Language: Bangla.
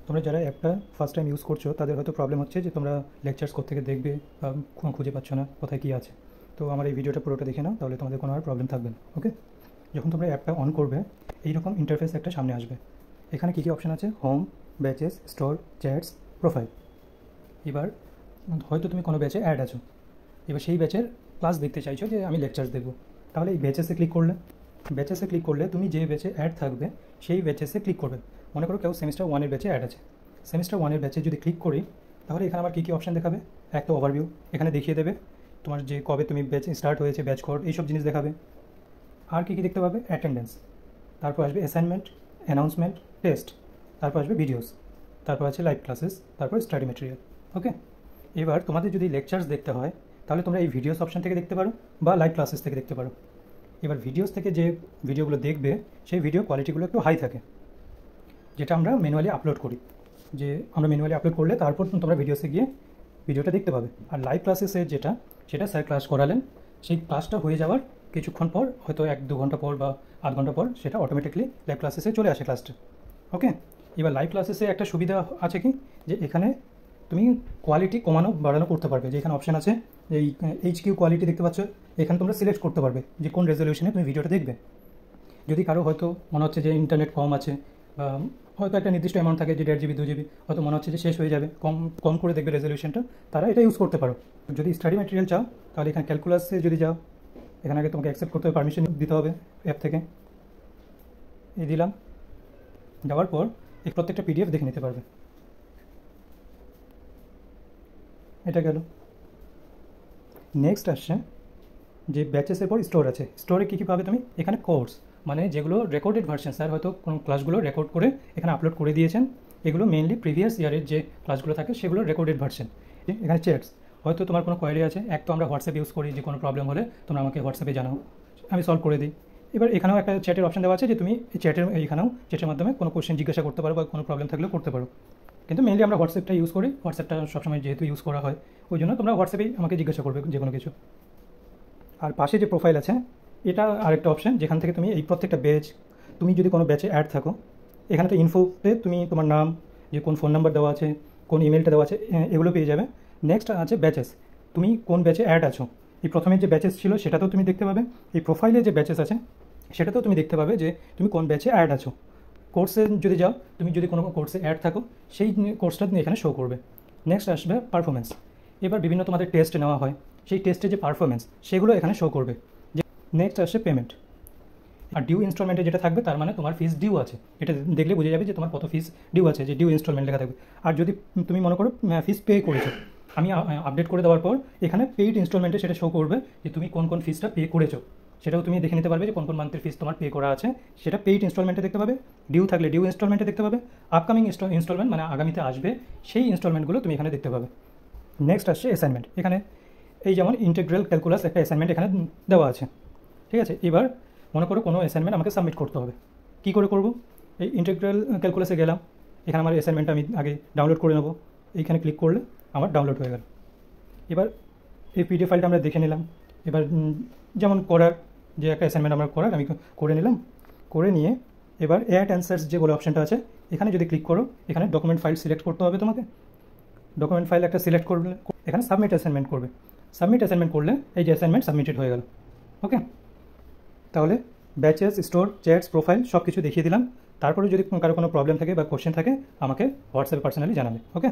তোমরা যারা অ্যাপটা ফার্স্ট টাইম ইউজ করছো তাদের হয়তো প্রবলেম হচ্ছে যে তোমরা লেকচার্স কোত্থেকে দেখবে বা খুঁজে পাচ্ছ না কোথায় কী আছে। তো আমার এই ভিডিওটা পুরোটা দেখে নাও, তাহলে তোমাদের কোনো আর প্রবলেম থাকবে না। ওকে, যখন তোমরা অ্যাপটা অন করবে এইরকম ইন্টারফেস একটা সামনে আসবে। এখানে কী কী অপশান আছে? Home, batches, store, chats, profile. এবার হয়তো তুমি কোনো ব্যাচে অ্যাড আছো, এবার সেই ব্যাচের ক্লাস দেখতে চাইছো যে আমি লেকচার্স দেখবো, তাহলে এই ব্যাচেসে ক্লিক করলে তুমি যে ব্যাচে অ্যাড থাকবে সেই ব্যাচেসে ক্লিক করবে। মনে করো কেউ সেমিস্টার ওয়ানের ব্যাচে অ্যাড আছে, সেমিস্টার ওয়ানের ব্যাচে যদি ক্লিক করি তাহলে এখানে আমার কী কী অপশান দেখাবে? একটা ওভারভিউ এখানে দেখিয়ে দেবে, তোমার যে কবে তুমি ব্যাচ স্টার্ট হয়েছে, ব্যাচ কোড, এইসব জিনিস দেখাবে। আর কী কী দেখতে পাবে? অ্যাটেন্ডেন্স, তারপর আসবে অ্যাসাইনমেন্ট, অ্যানাউন্সমেন্ট, টেস্ট, তারপর আসবে ভিডিওস, তারপর আছে লাইভ ক্লাসেস, তারপর স্টাডি ম্যাটেরিয়াল। ওকে, এবার তোমাদের যদি লেকচার্স দেখতে হয় তাহলে তোমরা এই ভিডিওস অপশান থেকে দেখতে পারো বা লাইভ ক্লাসেস থেকে দেখতে পারো। এবার ভিডিওস থেকে যে ভিডিওগুলো দেখবে সেই ভিডিও কোয়ালিটিগুলো একটু হাই থাকে, যেটা আমরা ম্যানুয়ালি আপলোড করি। যে আমরা ম্যানুয়ালি আপলোড করলে তারপর তোমরা ভিডিওসে গিয়ে ভিডিওটা দেখতে পাবে। আর লাইভ ক্লাসেসে সেটা স্যার ক্লাস করালেন, সেই ক্লাসটা হয়ে যাওয়ার কিছুক্ষণ পর, হয়তো 1-2 ঘন্টা পর বা আধ ঘন্টা পর, সেটা অটোমেটিকলি লাইভ ক্লাসেসে চলে আসে ক্লাসটা। ওকে, এবার লাইভ ক্লাসেসে একটা সুবিধা আছে কি, যে এখানে তুমি কোয়ালিটি কমানো বাড়ানো করতে পারবে। যে এখানে অপশান আছে এই HQ কোয়ালিটি দেখতে পাচ্ছ, এখানে তোমরা সিলেক্ট করতে পারবে যে কোন রেজলিউশনে তুমি ভিডিওটা দেখবে। যদি কারো হয়তো মনে হচ্ছে যে ইন্টারনেট কম আছে, বা হয়তো একটা নির্দিষ্ট অ্যামাউন্ট থাকে যে 1.5 GB 2 GB, হয়তো মনে হচ্ছে যে শেষ হয়ে যাবে, কম করে দেখবে রেজলিউশনটা, তারা এটা ইউজ করতে পারো। যদি স্টাডি ম্যাটেরিয়াল চাও তাহলে এখানে ক্যালকুলাসে যদি যাও, এখানে আগে তোমাকে অ্যাকসেপ্ট করতে হবে, পারমিশন দিতে হবে অ্যাপ থেকে। এই দিলাম, যাওয়ার পর এই প্রত্যেকটা PDF দেখে নিতে পারবে। এটা গেল। নেক্সট আসছে যে ব্যাচেসের পর স্টোর আছে। স্টোরে কী কী পাবে তুমি? এখানে কোর্স, মানে যেগুলো রেকর্ডেড ভার্সন, স্যার হয়তো কোনো ক্লাসগুলো রেকর্ড করে এখানে আপলোড করে দিয়েছেন, এগুলো মেইনলি প্রিভিয়াস ইয়ারের যে ক্লাসগুলো থাকে সেগুলো রেকর্ডেড ভার্সন। এখানে চ্যাটস, হয়তো তোমার কোনো কোয়ারি আছে, এক তো আমরা হোয়াটসঅ্যাপ ইউজ করি, যে কোনো প্রবলেম হলে তোমরা আমাকে হোয়াটসঅ্যাপে জানাও, আমি সলভ করে দিই। এবার এখানেও একটা চ্যাটের অপশন দেওয়া আছে, যে তুমি এখানেও চ্যাটের মাধ্যমে কোনো কোশ্চেন জিজ্ঞাসা করতে পারো বা কোনো প্রবলেম থাকলেও করতে পারো। কিন্তু মেইনলি আমরা হোয়াটসঅ্যাপটা ইউজ করি, হোয়াটসঅ্যাপটা সবসময় যেহেতু ইউজ করা হয়, ওই জন্য তোমরা হোয়াটসঅ্যাপেই আমাকে জিজ্ঞাসা করবে যে কোনো কিছু। আর পাশে যে প্রোফাইল আছে, এটা আরেকটা অপশান, যেখান থেকে তুমি এই প্রত্যেকটা ব্যাচ, তুমি যদি কোনো ব্যাচে অ্যাড থাকো, এখানে তো ইনফোতে তুমি তোমার নাম, যে কোন ফোন নাম্বার দেওয়া আছে, কোন ইমেলটা দেওয়া আছে, এগুলো পেয়ে যাবে। নেক্সট আছে ব্যাচেস, তুমি কোন ব্যাচে অ্যাড আছো, এই প্রথমে যে ব্যাচেস ছিল সেটাতেও তুমি দেখতে পাবে, এই প্রোফাইলে যে ব্যাচেস আছে সেটাতেও তুমি দেখতে পাবে যে তুমি কোন ব্যাচে অ্যাড আছো। কোর্সে যদি যাও, তুমি যদি কোনো কোর্সে অ্যাড থাকো, সেই কোর্সটা তুমি এখানে শো করবে। নেক্সট আসবে পারফরমেন্স, এবার বিভিন্ন তোমাদের টেস্ট নেওয়া হয়, সেই টেস্টের যে পারফরমেন্স সেগুলো এখানে শো করবে। যে নেক্সট আসছে পেমেন্ট, আর ডিউ ইনস্টলমেন্টে যেটা থাকবে তার মানে তোমার ফিস ডিউ আছে, এটা দেখলে বোঝা যাবে যে তোমার কত ফিস ডিউ আছে, যে ডিউ ইনস্টলমেন্ট লেখা থাকবে। আর যদি তুমি মনে করো ফিস পে করেছো, আমি আপডেট করে দেওয়ার পর এখানে পেইড ইনস্টলমেন্টে সেটা শো করবে যে তুমি কোন কোন ফিসটা পে করেছো, সেটাও তুমি দেখে নিতে পারবে যে কোন কোন মান্থের ফিস তোমার পে করা আছে, সেটা পেইড ইনস্টলমেন্টে দেখতে পাবে। ডিউ থাকলে ডিউ ইনস্টলমেন্টে দেখতে পাবে, আপকামিং ইনস্টলমেন্ট মানে আগামীতে আসবে সেই ইনস্টলমেন্টগুলো তুমি এখানে দেখতে পাবে। নেক্সট আসছে অ্যাসাইনমেন্ট, এখানে এই যেমন ইন্টিগ্রাল ক্যালকুলাস একটা অ্যাসাইনমেন্ট এখানে দেওয়া আছে, ঠিক আছে। এবার মনে করো কোনো অ্যাসাইনমেন্ট আমাকে সাবমিট করতে হবে, কী করে করব? এই ইন্টিগ্রাল ক্যালকুলাসে গেলাম, এখানে আমার অ্যাসাইনমেন্টটা আমি আগে ডাউনলোড করে নেবো, এইখানে ক্লিক করলে আমার ডাউনলোড হয়ে গেল। এবার এই PDF ফাইলটা আমরা দেখে নিলাম। এবার যেমন করার, যে একটা অ্যাসাইনমেন্ট আমরা করার আমি করে নিলাম, করে নিয়ে এবার অ্যাড অ্যান্সার্স যে বলে অপশানটা আছে, এখানে যদি ক্লিক করো, এখানে ডকুমেন্ট ফাইল সিলেক্ট করতে হবে তোমাকে। ডকুমেন্ট ফাইল একটা সিলেক্ট করলে এখানে সাবমিট অ্যাসাইনমেন্ট করবে, সাবমিট অ্যাসাইনমেন্ট করলে এই যে অ্যাসাইনমেন্ট সাবমিটেড হয়ে গেল। ওকে, তাহলে ব্যাচেস, স্টোর, চ্যাটস, প্রোফাইল সব কিছু দেখিয়ে দিলাম। তারপরে যদি কারো কোনো প্রবলেম থাকে বা কোশ্চেন থাকে আমাকে হোয়াটসঅ্যাপে পার্সোনালি জানাবে। ওকে।